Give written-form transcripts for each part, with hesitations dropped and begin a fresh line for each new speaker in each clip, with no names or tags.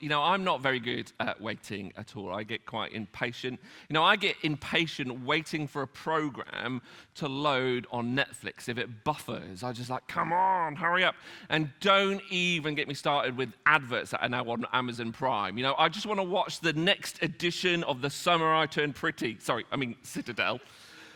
I'm not very good at waiting at all. I get quite impatient. I get impatient waiting for a program to load on Netflix. If it buffers, I just like, come on, hurry up. And don't even get me started with adverts that are now on Amazon Prime. I just want to watch the next edition of The Summer I Turned Pretty. Citadel.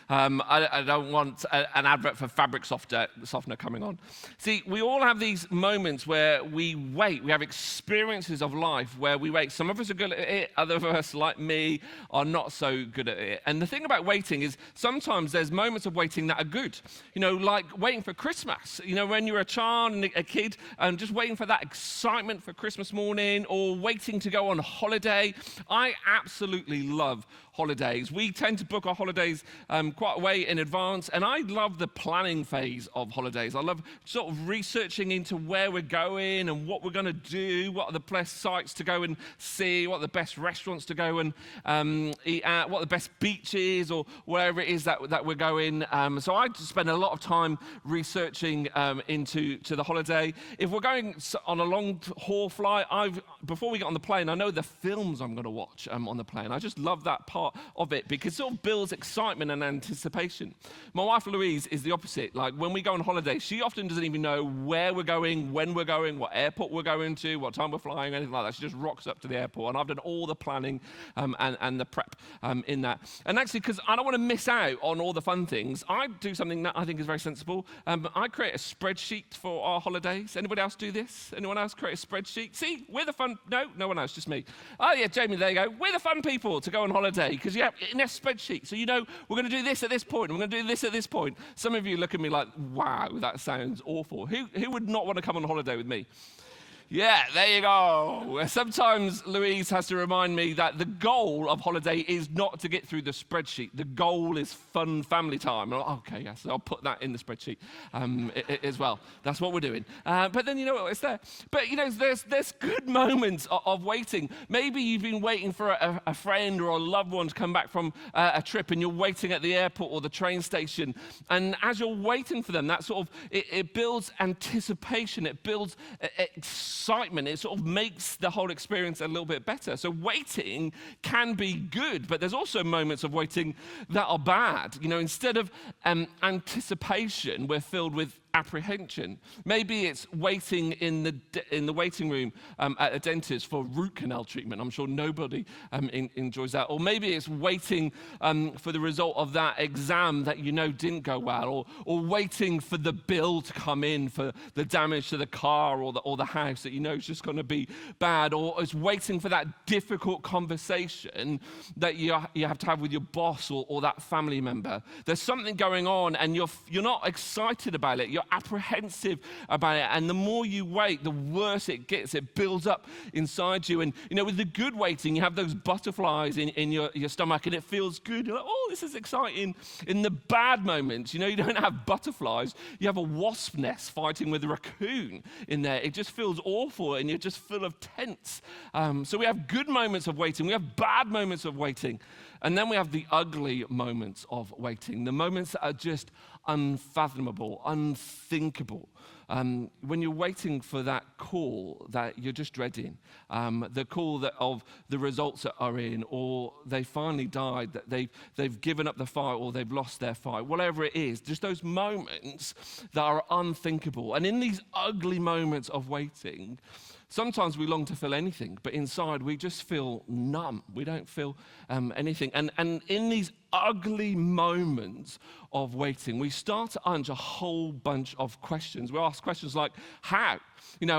I don't want an advert for fabric softener coming on. See, we all have these moments where we wait. We have experiences of life where we wait. Some of us are good at it. Other of us, like me, are not so good at it. And the thing about waiting is sometimes there's moments of waiting that are good. Like waiting for Christmas. When you're a child and a kid, just waiting for that excitement for Christmas morning, or waiting to go on holiday. I absolutely love holidays. We tend to book our holidays quite a way in advance, and I love the planning phase of holidays. I love sort of researching into where we're going and what we're going to do, what are the best sites to go and see, what are the best restaurants to go and eat at, what are the best beaches or wherever it is that we're going. So I spend a lot of time researching into the holiday. If we're going on a long haul flight, before we get on the plane, I know the films I'm going to watch on the plane. I just love that part of it because it sort of builds excitement and anticipation. My wife Louise is the opposite. Like when we go on holiday, she often doesn't even know where we're going, when we're going, what airport we're going to, what time we're flying, anything like that. She just rocks up to the airport, and I've done all the planning and the prep in that. And actually, because I don't want to miss out on all the fun things, I do something that I think is very sensible. I create a spreadsheet for our holidays. Anybody else do this? Anyone else create a spreadsheet? See, we're the fun. No one else, just me. Oh yeah, Jamie, there you go. We're the fun people to go on holiday because you have in a spreadsheet. So we're going to do this at this point, and we're going to do this at this point. Some of you look at me like, wow, that sounds awful. Who would not want to come on holiday with me? Yeah, there you go. Sometimes Louise has to remind me that the goal of holiday is not to get through the spreadsheet. The goal is fun family time. I'm like, okay, yes, I'll put that in the spreadsheet as well. That's what we're doing. But then it's there. But there's good moments of waiting. Maybe you've been waiting for a friend or a loved one to come back from a trip, and you're waiting at the airport or the train station. And as you're waiting for them, that sort of it builds anticipation. It builds excitement. It sort of makes the whole experience a little bit better. So waiting can be good, but there's also moments of waiting that are bad. Instead of anticipation, we're filled with apprehension. Maybe it's waiting in the waiting room at a dentist for root canal treatment. I'm sure nobody enjoys that. Or maybe it's waiting for the result of that exam that didn't go well, or waiting for the bill to come in for the damage to the car or the house that is just going to be bad, or it's waiting for that difficult conversation that you have to have with your boss or that family member. There's something going on, and you're not excited about it. You're apprehensive about it, and the more you wait, the worse it gets. It builds up inside you, and with the good waiting, you have those butterflies in your stomach, and it feels good. You're like, oh, this is exciting. In the bad moments, you don't have butterflies. You have a wasp nest fighting with a raccoon in there. It just feels awful, and you're just full of tense. So we have good moments of waiting. We have bad moments of waiting. And then we have the ugly moments of waiting, the moments that are just unfathomable, unthinkable. When you're waiting for that call that you're just dreading, the call of the results that are in, or they finally died, that they've given up the fight, or they've lost their fight, whatever it is, just those moments that are unthinkable. And in these ugly moments of waiting, sometimes we long to feel anything, but inside we just feel numb. We don't feel anything. And in these ugly moments of waiting, we start to answer a whole bunch of questions. We ask questions like, how?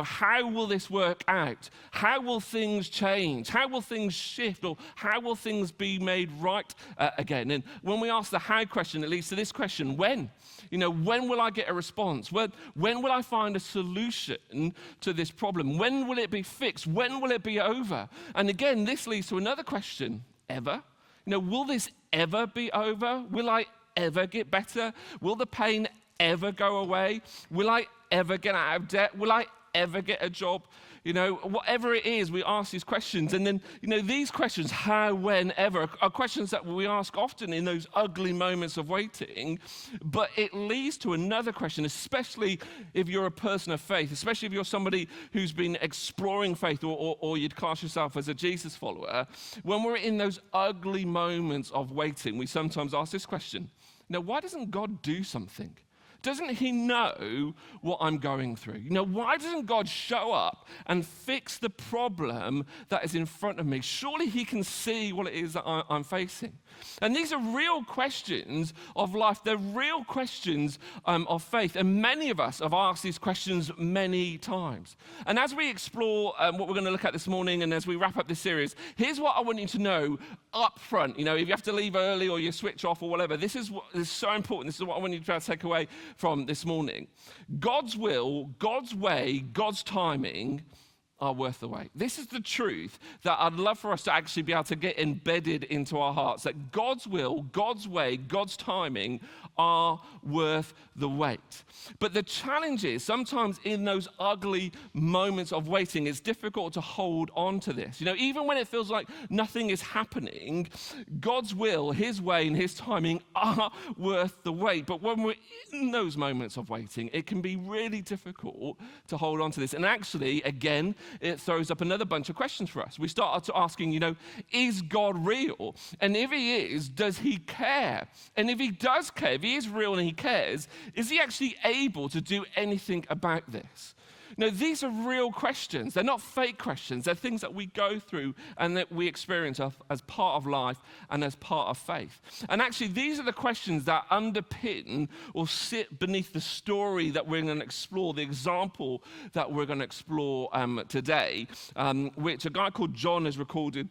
How will this work out? How will things change? How will things shift? Or how will things be made right again? And when we ask the how question, it leads to this question, when? When will I get a response? When will I find a solution to this problem? When will it be fixed? When will it be over? And again, this leads to another question, ever? Will this ever be over? Will I ever get better? Will the pain ever go away? Will I ever get out of debt? Will I ever get a job? Whatever it is, we ask these questions. And then, these questions, how, when, ever, are questions that we ask often in those ugly moments of waiting. But it leads to another question, especially if you're a person of faith, especially if you're somebody who's been exploring faith or you'd class yourself as a Jesus follower. When we're in those ugly moments of waiting, we sometimes ask this question. Why doesn't God do something? Doesn't he know what I'm going through? Why doesn't God show up and fix the problem that is in front of me? Surely he can see what it is that I'm facing. And these are real questions of life. They're real questions of faith. And many of us have asked these questions many times. And as we explore what we're going to look at this morning and as we wrap up this series, here's what I want you to know up front. If you have to leave early or you switch off or whatever, this is what is so important. This is what I want you to try to take away from this morning. God's will, God's way, God's timing are worth the wait. This is the truth that I'd love for us to actually be able to get embedded into our hearts, that God's will, God's way, God's timing are worth the wait. But the challenge is sometimes in those ugly moments of waiting, it's difficult to hold on to this. Even when it feels like nothing is happening, God's will, his way, and his timing are worth the wait. But when we're in those moments of waiting, it can be really difficult to hold on to this. And actually, again, it throws up another bunch of questions for us. We start asking, is God real? And if he is, does he care? And if he does care, if he is real and he cares, is he actually able to do anything about this? These are real questions. They're not fake questions. They're things that we go through and that we experience as part of life and as part of faith. And actually, these are the questions that underpin or sit beneath the story that we're going to explore, the example that we're going to explore today, which a guy called John has recorded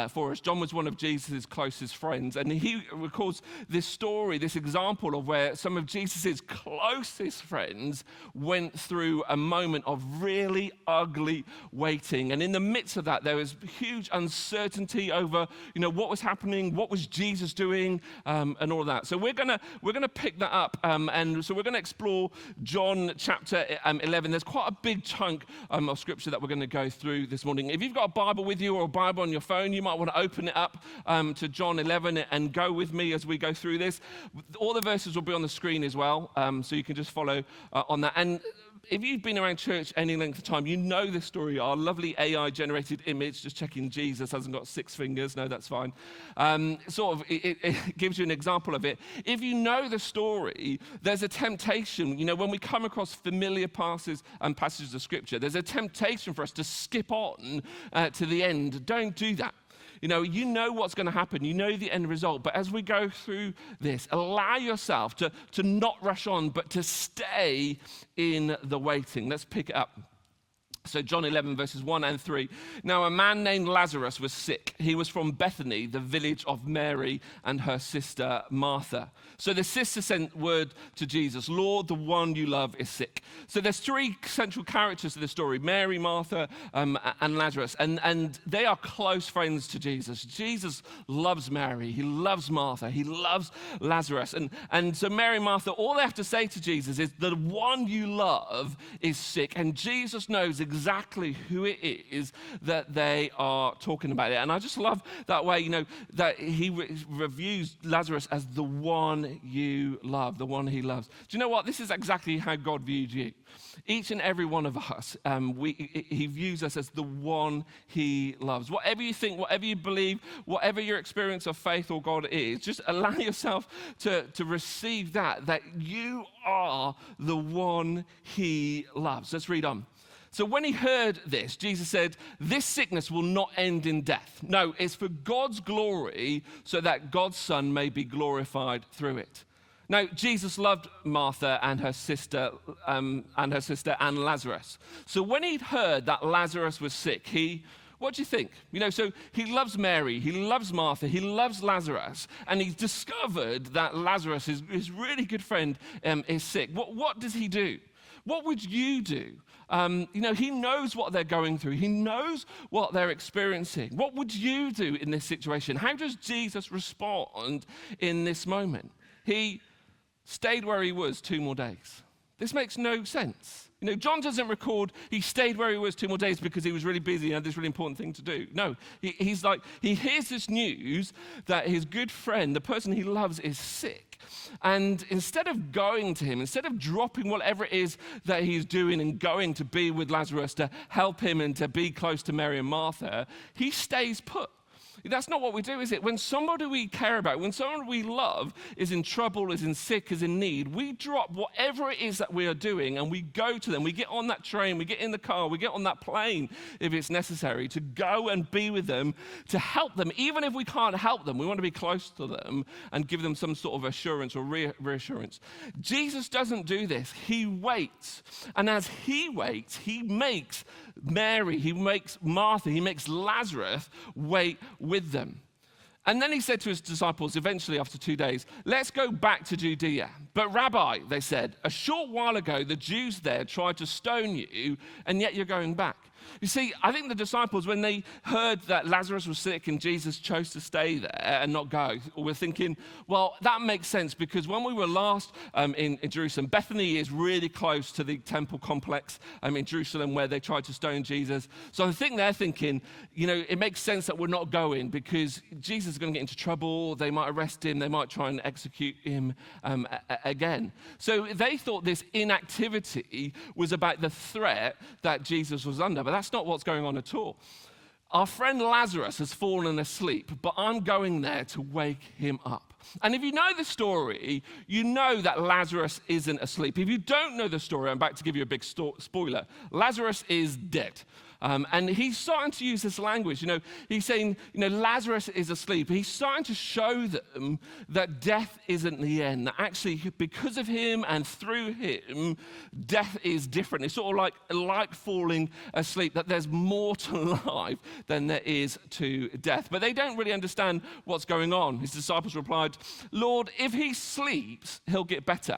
for us. John was one of Jesus' closest friends, and he records this story, this example of where some of Jesus' closest friends went through a moment of really ugly waiting. And in the midst of that, there was huge uncertainty over, what was happening, what was Jesus doing, and all of that. So we're gonna pick that up, and so we're gonna explore John chapter 11. There's quite a big chunk of scripture that we're gonna go through this morning. If you've got a Bible with you or a Bible on your phone, you might want to open it up to John 11 and go with me as we go through this. All the verses will be on the screen as well, so you can just follow on that. And if you've been around church any length of time, you know this story. Our lovely AI-generated image, just checking Jesus hasn't got 6 fingers. No, that's fine. It gives you an example of it. If you know the story, there's a temptation. When we come across familiar passages of Scripture, there's a temptation for us to skip on to the end. Don't do that. You know what's going to happen. You know the end result. But as we go through this, allow yourself to not rush on, but to stay in the waiting. Let's pick it up. So John 11, verses 1 and 3. Now a man named Lazarus was sick. He was from Bethany, the village of Mary and her sister Martha. So the sister sent word to Jesus, Lord, the one you love is sick. So there's 3 central characters to the story, Mary, Martha, and Lazarus. And they are close friends to Jesus. Jesus loves Mary. He loves Martha. He loves Lazarus. And so Mary and Martha, all they have to say to Jesus is, the one you love is sick. And Jesus knows exactly who it is that they are talking about it. And I just love that way, that he reviews Lazarus as the one you love, the one he loves. Do you know what? This is exactly how God viewed you. Each and every one of us, he views us as the one he loves. Whatever you think, whatever you believe, whatever your experience of faith or God is, just allow yourself to receive that you are the one he loves. Let's read on. So when he heard this, Jesus said, this sickness will not end in death. No, it's for God's glory, so that God's Son may be glorified through it. Now, Jesus loved Martha and her sister and Lazarus. So when he'd heard that Lazarus was sick, what do you think? So he loves Mary, he loves Martha, he loves Lazarus, and he's discovered that Lazarus, his really good friend, is sick. What does he do? What would you do? He knows what they're going through. He knows what they're experiencing. What would you do in this situation? How does Jesus respond in this moment? He stayed where he was 2 more days. This makes no sense. John doesn't record he stayed where he was 2 more days because he was really busy and had this really important thing to do. No, he's like, he hears this news that his good friend, the person he loves, is sick. And instead of going to him, instead of dropping whatever it is that he's doing and going to be with Lazarus to help him and to be close to Mary and Martha, he stays put. That's not what we do, is it? When somebody we care about, when someone we love is in trouble, is in sick, is in need, we drop whatever it is that we are doing and we go to them. We get on that train, we get in the car, we get on that plane if it's necessary to go and be with them, to help them. Even if we can't help them, we want to be close to them and give them some sort of assurance or reassurance. Jesus doesn't do this. He waits. And as he waits, he makes Mary, he makes Martha, he makes Lazarus wait with them. And then he said to his disciples, eventually after 2 days, let's go back to Judea. But Rabbi, they said, a short while ago the Jews there tried to stone you, and yet you're going back. You see, I think the disciples, when they heard that Lazarus was sick and Jesus chose to stay there and not go, were thinking, well, that makes sense because when we were last in Jerusalem, Bethany is really close to the temple complex in Jerusalem where they tried to stone Jesus. So I think they're thinking, it makes sense that we're not going because Jesus is going to get into trouble. They might arrest him. They might try and execute him again. So they thought this inactivity was about the threat that Jesus was under, but that's not what's going on at all. Our friend Lazarus has fallen asleep, but I'm going there to wake him up. And if you know the story, you know that Lazarus isn't asleep. If you don't know the story, I'm about to give you a big spoiler. Lazarus is dead. And he's starting to use this language. He's saying, Lazarus is asleep. He's starting to show them that death isn't the end. That actually, because of him and through him, death is different. It's sort of like falling asleep, that there's more to life than there is to death. But they don't really understand what's going on. His disciples replied, Lord, if he sleeps, he'll get better.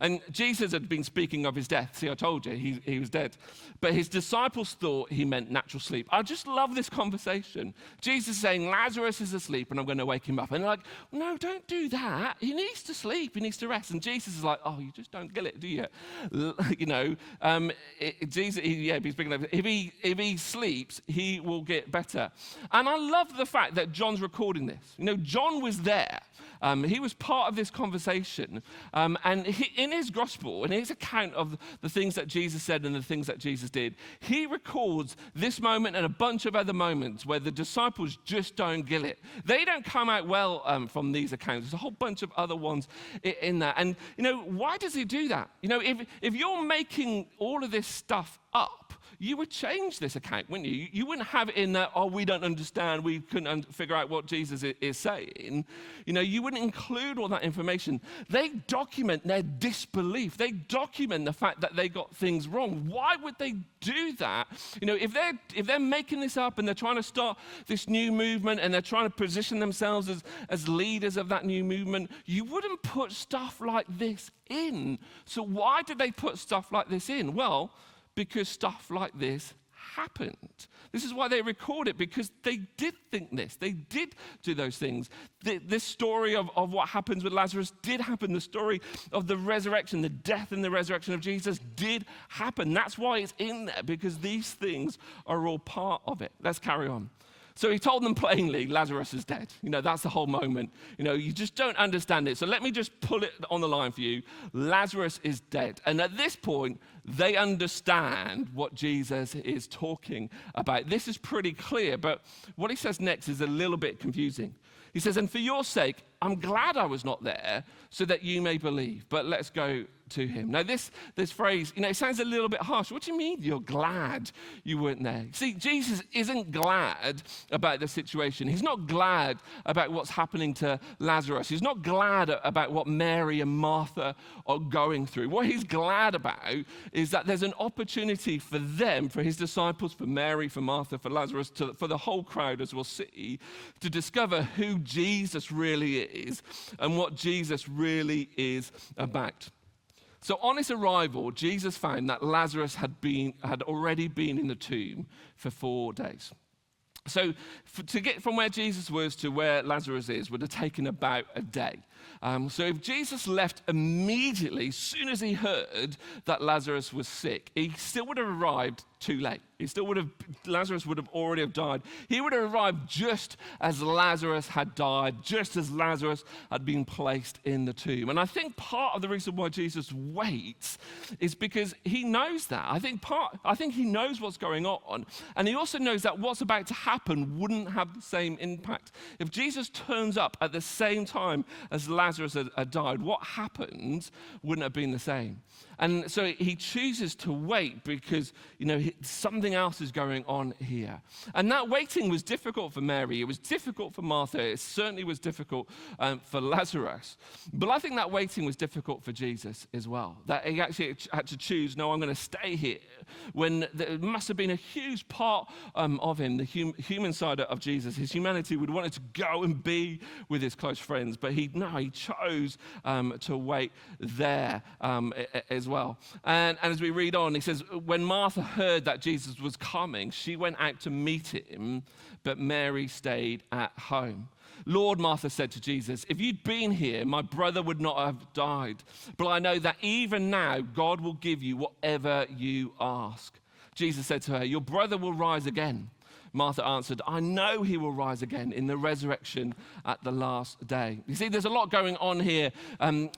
And Jesus had been speaking of his death. See, I told you, he was dead. But his disciples thought he meant natural sleep. I just love this conversation. Jesus is saying, Lazarus is asleep and I'm going to wake him up. And they're like, no, don't do that. He needs to sleep. He needs to rest. And Jesus is like, oh, you just don't get it, do you? Jesus, he's speaking like, if he sleeps, he will get better. And I love the fact that John's recording this. John was there. He was part of this conversation. And in his gospel, in his account of the things that Jesus said and the things that Jesus did, he records this moment and a bunch of other moments where the disciples just don't get it. They don't come out well from these accounts. There's a whole bunch of other ones in that. And, why does he do that? If you're making all of this stuff up, you would change this account, wouldn't you? You wouldn't have it in that, we don't understand, we couldn't figure out what Jesus is saying. You wouldn't include all that information. They document their disbelief. They document the fact that they got things wrong. Why would they do that? If they're making this up and they're trying to start this new movement and they're trying to position themselves as leaders of that new movement, you wouldn't put stuff like this in. So why did they put stuff like this in? Well, because stuff like this happened. This is why they record it, because they did think this. They did do those things. This story of what happens with Lazarus did happen. The story of the resurrection, the death and the resurrection of Jesus did happen. That's why it's in there, because these things are all part of it. Let's carry on. So he told them plainly, Lazarus is dead. That's the whole moment. You just don't understand it. So let me just pull it on the line for you. Lazarus is dead. And at this point, they understand what Jesus is talking about. This is pretty clear, but what he says next is a little bit confusing. He says, and for your sake, I'm glad I was not there so that you may believe. But let's go to him. Now, this phrase, it sounds a little bit harsh. What do you mean you're glad you weren't there? See, Jesus isn't glad about the situation. He's not glad about what's happening to Lazarus. He's not glad about what Mary and Martha are going through. What he's glad about is that there's an opportunity for them, for his disciples, for Mary, for Martha, for Lazarus, for the whole crowd, as we'll see, to discover who Jesus really is and what Jesus really is about. So on his arrival, Jesus found that Lazarus had already been in the tomb for 4 days. So to get from where Jesus was to where Lazarus is would have taken about a day. So if Jesus left immediately, as soon as he heard that Lazarus was sick, he still would have arrived too late. Lazarus would have already have died. He would have arrived just as Lazarus had died, just as Lazarus had been placed in the tomb. And I think part of the reason why Jesus waits is because he knows that. I think he knows what's going on, and he also knows that what's about to happen wouldn't have the same impact. If Jesus turns up at the same time as Lazarus had died, what happened wouldn't have been the same. And so he chooses to wait because, something else is going on here. And that waiting was difficult for Mary. It was difficult for Martha. It certainly was difficult for Lazarus. But I think that waiting was difficult for Jesus as well. That he actually had to choose, no, I'm going to stay here. When there must have been a huge part of him, the human side of Jesus, his humanity would wanted to go and be with his close friends. But he chose to wait there as well. And as we read on, he says, when Martha heard that Jesus was coming, she went out to meet him, but Mary stayed at home. Lord, Martha said to Jesus, if you'd been here, my brother would not have died. But I know that even now, God will give you whatever you ask. Jesus said to her, your brother will rise again. Martha answered, I know he will rise again in the resurrection at the last day. You see, there's a lot going on here.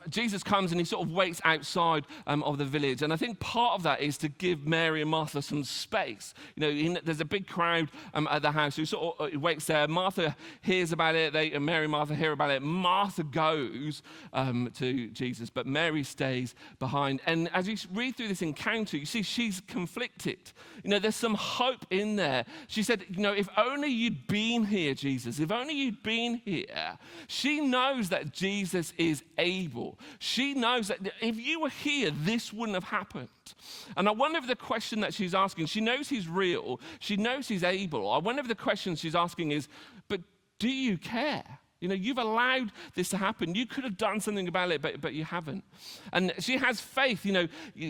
Jesus comes and he sort of waits outside of the village. And I think part of that is to give Mary and Martha some space. There's a big crowd at the house who sort of waits there. Martha hears about it. Mary and Martha hear about it. Martha goes to Jesus, but Mary stays behind. And as you read through this encounter, you see she's conflicted. There's some hope in there. She said, if only you'd been here, Jesus, if only you'd been here. She knows that Jesus is able. She knows that if you were here, this wouldn't have happened. And I wonder if the question that she's asking, she knows he's real, she knows he's able. I wonder if the question she's asking is, but do you care? You've allowed this to happen. You could have done something about it, but you haven't. And she has faith.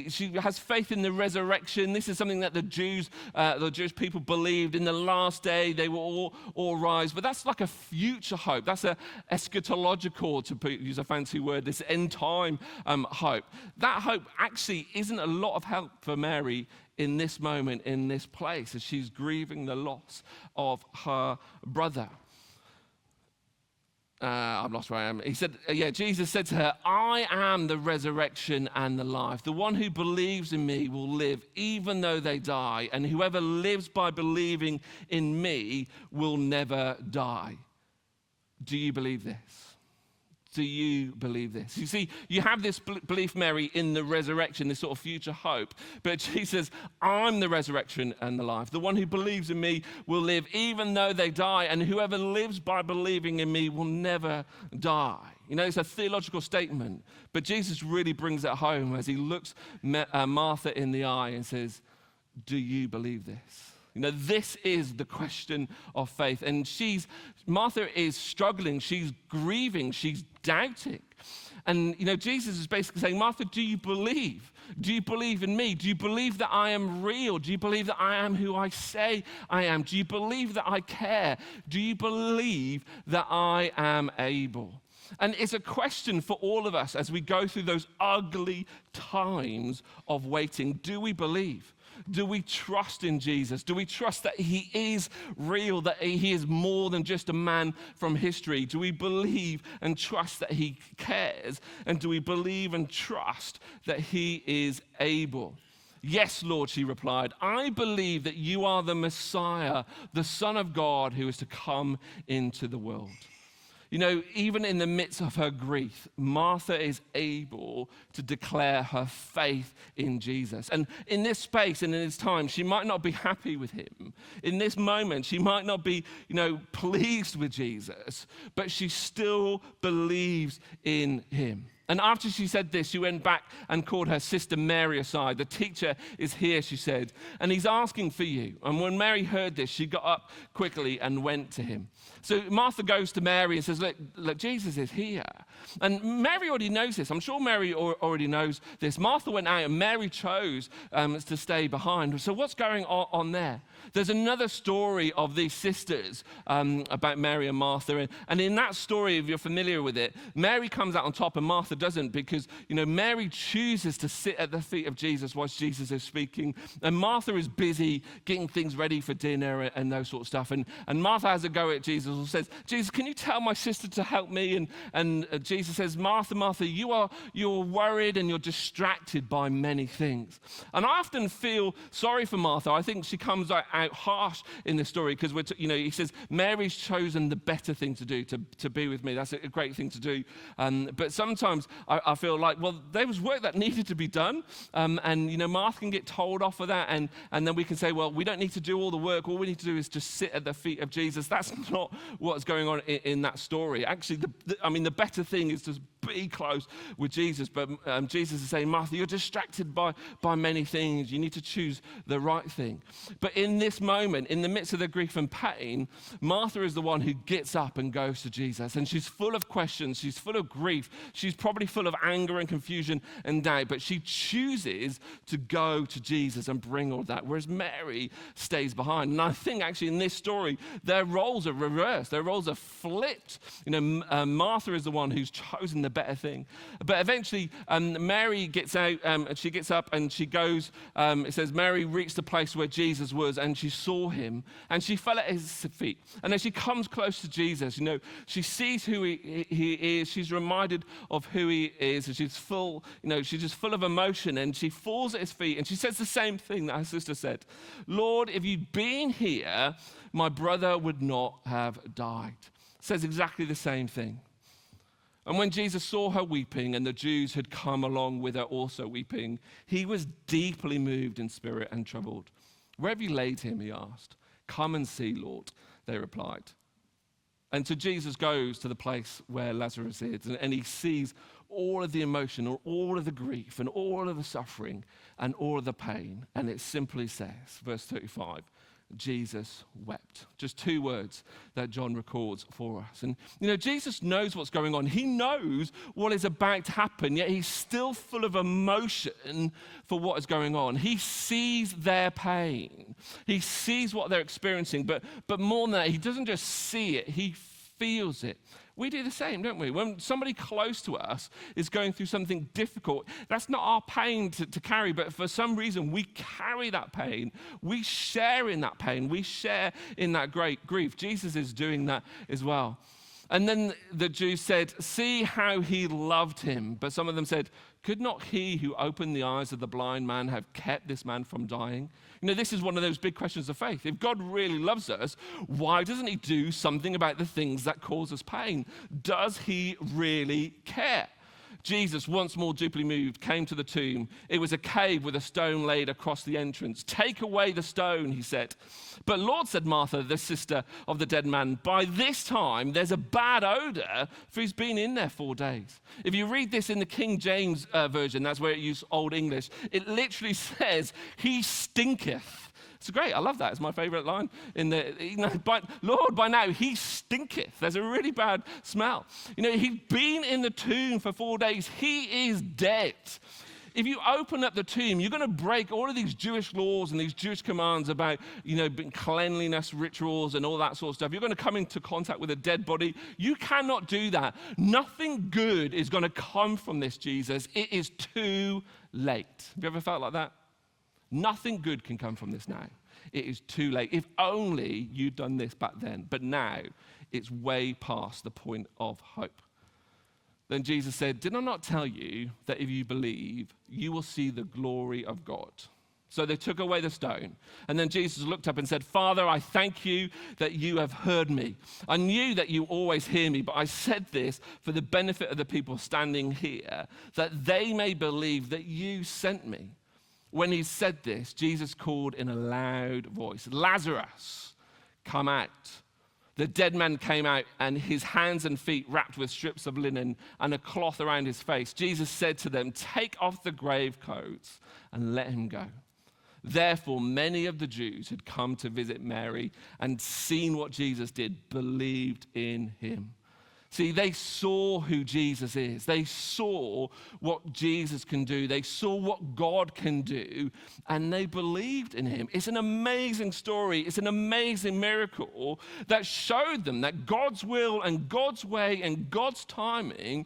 She has faith in the resurrection. This is something that the Jewish people believed. In the last day, they will all rise. But that's like a future hope. That's a eschatological, to use a fancy word, this end time hope. That hope actually isn't a lot of help for Mary in this moment, in this place, as she's grieving the loss of her brother. I've lost where I am. He said, Jesus said to her, I am the resurrection and the life. The one who believes in me will live even though they die, and whoever lives by believing in me will never die. Do you believe this? Do you believe this? You see, you have this belief, Mary, in the resurrection, this sort of future hope. But Jesus says, I'm the resurrection and the life. The one who believes in me will live even though they die, and whoever lives by believing in me will never die. It's a theological statement, but Jesus really brings it home as he looks Martha in the eye and says, do you believe this? This is the question of faith. And Martha is struggling. She's grieving. She's doubting. And, Jesus is basically saying, Martha, do you believe? Do you believe in me? Do you believe that I am real? Do you believe that I am who I say I am? Do you believe that I care? Do you believe that I am able? And it's a question for all of us as we go through those ugly times of waiting. Do we believe? Do we trust in Jesus? Do we trust that he is real, that he is more than just a man from history? Do we believe and trust that he cares? And do we believe and trust that he is able? Yes, Lord, she replied, I believe that you are the Messiah, the Son of God who is to come into the world. Even in the midst of her grief, Martha is able to declare her faith in Jesus. And in this space and in this time, she might not be happy with him. In this moment, she might not be, pleased with Jesus, but she still believes in him. And after she said this, she went back and called her sister Mary aside. The teacher is here, she said, and he's asking for you. And when Mary heard this, she got up quickly and went to him. So Martha goes to Mary and says, look, Jesus is here. And Mary already knows this. I'm sure Mary already knows this. Martha went out and Mary chose to stay behind. So what's going on there? There's another story of these sisters about Mary and Martha. And in that story, if you're familiar with it, Mary comes out on top and Martha doesn't because, Mary chooses to sit at the feet of Jesus whilst Jesus is speaking. And Martha is busy getting things ready for dinner and those sort of stuff. And Martha has a go at Jesus and says, Jesus, can you tell my sister to help me? And Jesus says, Martha, Martha, you're worried and you're distracted by many things. And I often feel sorry for Martha. I think she comes out harsh in this story because he says Mary's chosen the better thing to do, to be with me. That's a great thing to do. But sometimes I feel like, well, there was work that needed to be done, and Martha can get told off for that, and then we can say, well, we don't need to do all the work. All we need to do is just sit at the feet of Jesus. That's not what's going on in that story. Actually, the better thing is to be close with Jesus. But Jesus is saying, Martha, you're distracted by many things. You need to choose the right thing. But in this moment, in the midst of the grief and pain, Martha is the one who gets up and goes to Jesus. And she's full of questions. She's full of grief. She's probably full of anger and confusion and doubt. But she chooses to go to Jesus and bring all that, whereas Mary stays behind. And I think actually in this story, their roles are reversed. Their roles are flipped. Martha is the one who's chosen the better thing. But eventually, Mary gets out, she gets up and she goes, it says, Mary reached the place where Jesus was and she saw him and she fell at his feet. And as she comes close to Jesus, she sees who he is. She's reminded of who he is. And she's full, she's just full of emotion and she falls at his feet and she says the same thing that her sister said. Lord, if you'd been here, my brother would not have died. Says exactly the same thing. And when Jesus saw her weeping and the Jews had come along with her also weeping, he was deeply moved in spirit and troubled. Where have you laid him? He asked. Come and see, Lord, they replied. And so Jesus goes to the place where Lazarus is and he sees all of the emotion or all of the grief and all of the suffering and all of the pain. And it simply says, verse 35, Jesus wept. Just two words that John records for us. And, Jesus knows what's going on. He knows what is about to happen, yet he's still full of emotion for what is going on. He sees their pain. He sees what they're experiencing, but more than that, he doesn't just see it, he feels it. We do the same, don't we? When somebody close to us is going through something difficult, that's not our pain to carry, but for some reason we carry that pain. We share in that pain. We share in that great grief. Jesus is doing that as well. And then the Jews said, see how he loved him. But some of them said, could not he who opened the eyes of the blind man have kept this man from dying? This is one of those big questions of faith. If God really loves us, why doesn't he do something about the things that cause us pain? Does he really care? Jesus, once more deeply moved, came to the tomb. It was a cave with a stone laid across the entrance. Take away the stone, he said. But Lord, said Martha, the sister of the dead man, by this time there's a bad odor, for he's been in there 4 days. If you read this in the King James version, that's where it used Old English, it literally says, he stinketh. It's great. I love that. It's my favorite line. Lord, by now he stinketh. There's a really bad smell. He'd been in the tomb for 4 days. He is dead. If you open up the tomb, you're going to break all of these Jewish laws and these Jewish commands about, cleanliness rituals and all that sort of stuff. You're going to come into contact with a dead body. You cannot do that. Nothing good is going to come from this, Jesus. It is too late. Have you ever felt like that? Nothing good can come from this now. It is too late. If only you'd done this back then. But now, it's way past the point of hope. Then Jesus said, did I not tell you that if you believe, you will see the glory of God? So they took away the stone. And then Jesus looked up and said, Father, I thank you that you have heard me. I knew that you always hear me, but I said this for the benefit of the people standing here, that they may believe that you sent me. When he said this, Jesus called in a loud voice, Lazarus, come out. The dead man came out, and his hands and feet wrapped with strips of linen and a cloth around his face. Jesus said to them, take off the grave clothes and let him go. Therefore, many of the Jews who had come to visit Mary and seen what Jesus did believed in him. See, they saw who Jesus is. They saw what Jesus can do. They saw what God can do, and they believed in him. It's an amazing story. It's an amazing miracle that showed them that God's will and God's way and God's timing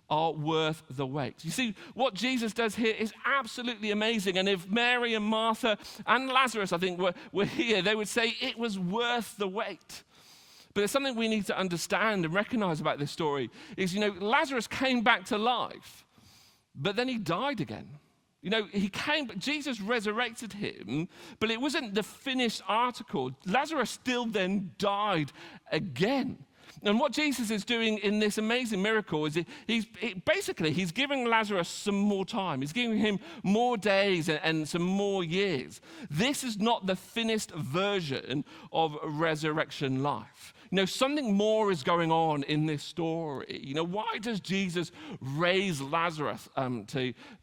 are worth the wait. You see, what Jesus does here is absolutely amazing. And if Mary and Martha and Lazarus, I think, were here, they would say it was worth the wait. But there's something we need to understand and recognize about this story is, Lazarus came back to life, but then he died again. Jesus resurrected him, but it wasn't the finished article. Lazarus still then died again. And what Jesus is doing in this amazing miracle is he's giving Lazarus some more time. He's giving him more days and some more years. This is not the finished version of resurrection life. Something more is going on in this story. Why does Jesus raise Lazarus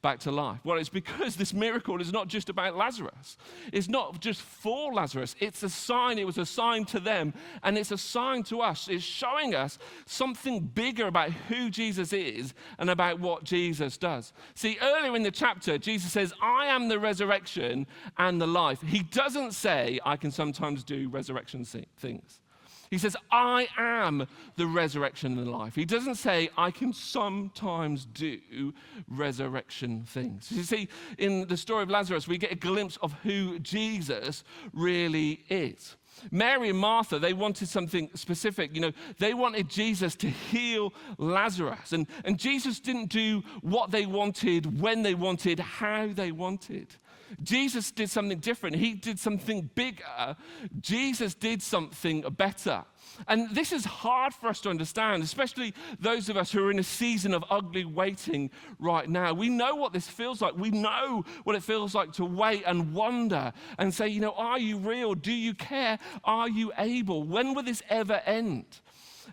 back to life? Well, it's because this miracle is not just about Lazarus. It's not just for Lazarus. It's a sign. It was a sign to them, and it's a sign to us. It's showing us something bigger about who Jesus is and about what Jesus does. See, earlier in the chapter, Jesus says, I am the resurrection and the life. He doesn't say, I can sometimes do resurrection things. He says, I am the resurrection and the life. He doesn't say, I can sometimes do resurrection things. You see, in the story of Lazarus, we get a glimpse of who Jesus really is. Mary and Martha, they wanted something specific. They wanted Jesus to heal Lazarus. And Jesus didn't do what they wanted, when they wanted, how they wanted. Jesus did something different. He did something bigger. Jesus did something better. And this is hard for us to understand, especially those of us who are in a season of ugly waiting right now. We know what this feels like. We know what it feels like to wait and wonder and say, are you real? Do you care? Are you able? When will this ever end?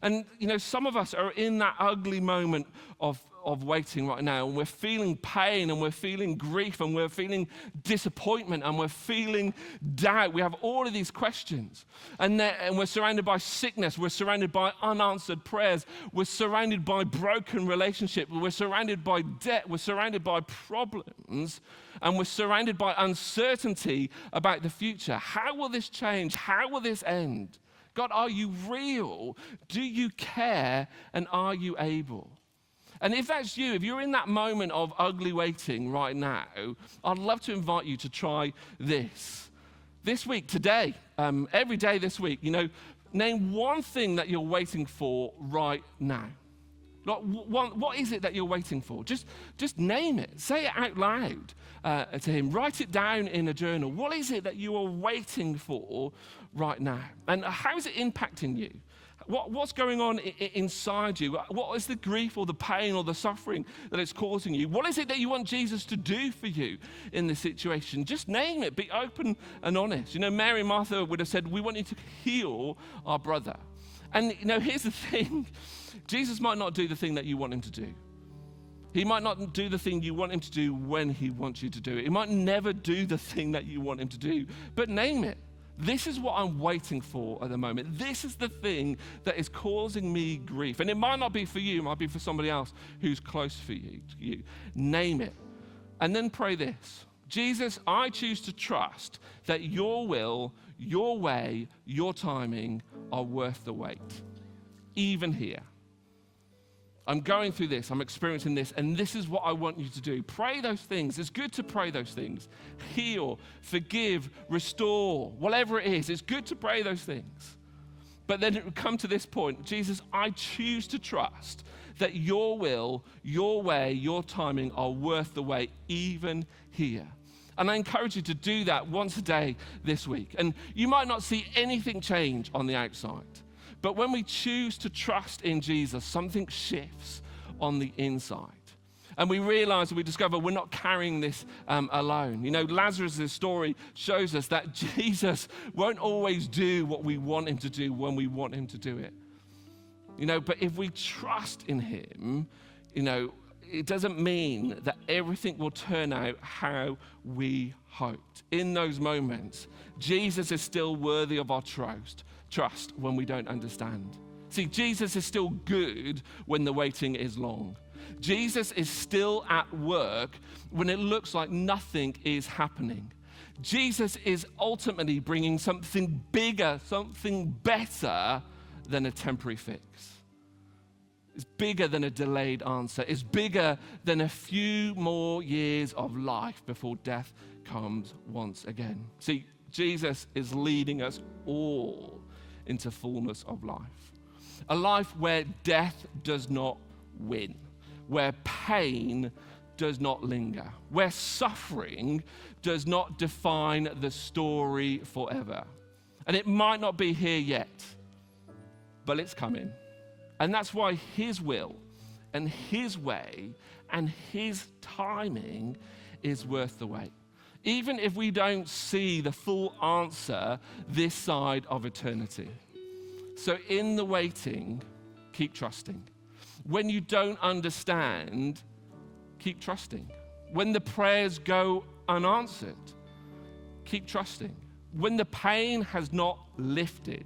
And, some of us are in that ugly moment of waiting right now, and we're feeling pain, and we're feeling grief, and we're feeling disappointment, and we're feeling doubt. We have all of these questions, and we're surrounded by sickness, we're surrounded by unanswered prayers, we're surrounded by broken relationships, we're surrounded by debt, we're surrounded by problems, and we're surrounded by uncertainty about the future. How will this change? How will this end? God, are you real? Do you care? And are you able? And if that's you, if you're in that moment of ugly waiting right now, I'd love to invite you to try this. This week, today, every day this week, name one thing that you're waiting for right now. What is it that you're waiting for? Just name it. Say it out loud to him. Write it down in a journal. What is it that you are waiting for right now? And how is it impacting you? What's going on inside you? What is the grief or the pain or the suffering that it's causing you? What is it that you want Jesus to do for you in this situation? Just name it. Be open and honest. Mary and Martha would have said, we want you to heal our brother. And, here's the thing. Jesus might not do the thing that you want him to do. He might not do the thing you want him to do when he wants you to do it. He might never do the thing that you want him to do. But name it. This is what I'm waiting for at the moment. This is the thing that is causing me grief. And it might not be for you. It might be for somebody else who's close to you. Name it. And then pray this. Jesus, I choose to trust that your will, your way, your timing are worth the wait. Even here. I'm going through this, I'm experiencing this, and this is what I want you to do. Pray those things. It's good to pray those things. Heal, forgive, restore, whatever it is. It's good to pray those things. But then it would come to this point. Jesus, I choose to trust that your will, your way, your timing are worth the wait, even here. And I encourage you to do that once a day this week. And you might not see anything change on the outside. But when we choose to trust in Jesus, something shifts on the inside. And we realize and we discover we're not carrying this alone. Lazarus' story shows us that Jesus won't always do what we want him to do when we want him to do it. But if we trust in him, it doesn't mean that everything will turn out how we hoped. In those moments, Jesus is still worthy of our trust when we don't understand. See, Jesus is still good when the waiting is long. Jesus is still at work when it looks like nothing is happening. Jesus is ultimately bringing something bigger, something better than a temporary fix. It's bigger than a delayed answer. It's bigger than a few more years of life before death comes once again. See, Jesus is leading us all into fullness of life. A life where death does not win, where pain does not linger, where suffering does not define the story forever. And it might not be here yet, but it's coming. And that's why his will and his way and his timing is worth the wait. Even if we don't see the full answer this side of eternity. So in the waiting, keep trusting. When you don't understand, keep trusting. When the prayers go unanswered, keep trusting. When the pain has not lifted,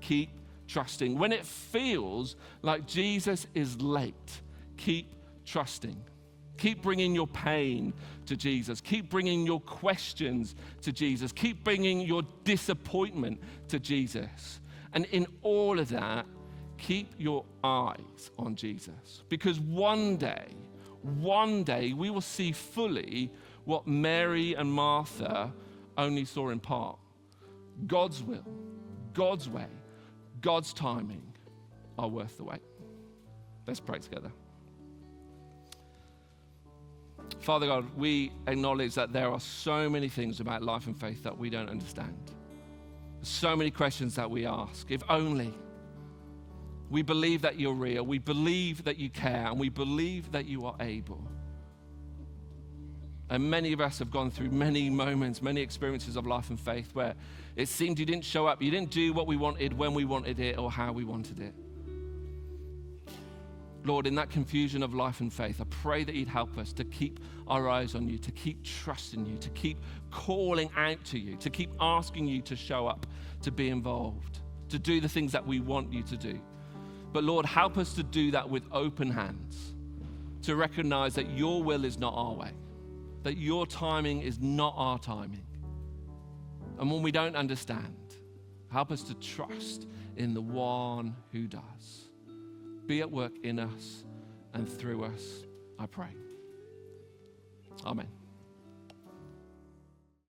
keep trusting. When it feels like Jesus is late, keep trusting. Keep bringing your pain to Jesus. Keep bringing your questions to Jesus. Keep bringing your disappointment to Jesus. And in all of that, keep your eyes on Jesus. Because one day, we will see fully what Mary and Martha only saw in part. God's will, God's way, God's timing are worth the wait. Let's pray together. Father God, we acknowledge that there are so many things about life and faith that we don't understand. So many questions that we ask. If only. We believe that you're real. We believe that you care. And we believe that you are able. And many of us have gone through many moments, many experiences of life and faith where it seemed you didn't show up. You didn't do what we wanted, when we wanted it, or how we wanted it. Lord, in that confusion of life and faith, I pray that you'd help us to keep our eyes on you, to keep trusting you, to keep calling out to you, to keep asking you to show up, to be involved, to do the things that we want you to do. But Lord, help us to do that with open hands, to recognize that your will is not our way, that your timing is not our timing. And when we don't understand, help us to trust in the one who does. Be at work in us and through us, I pray. Amen.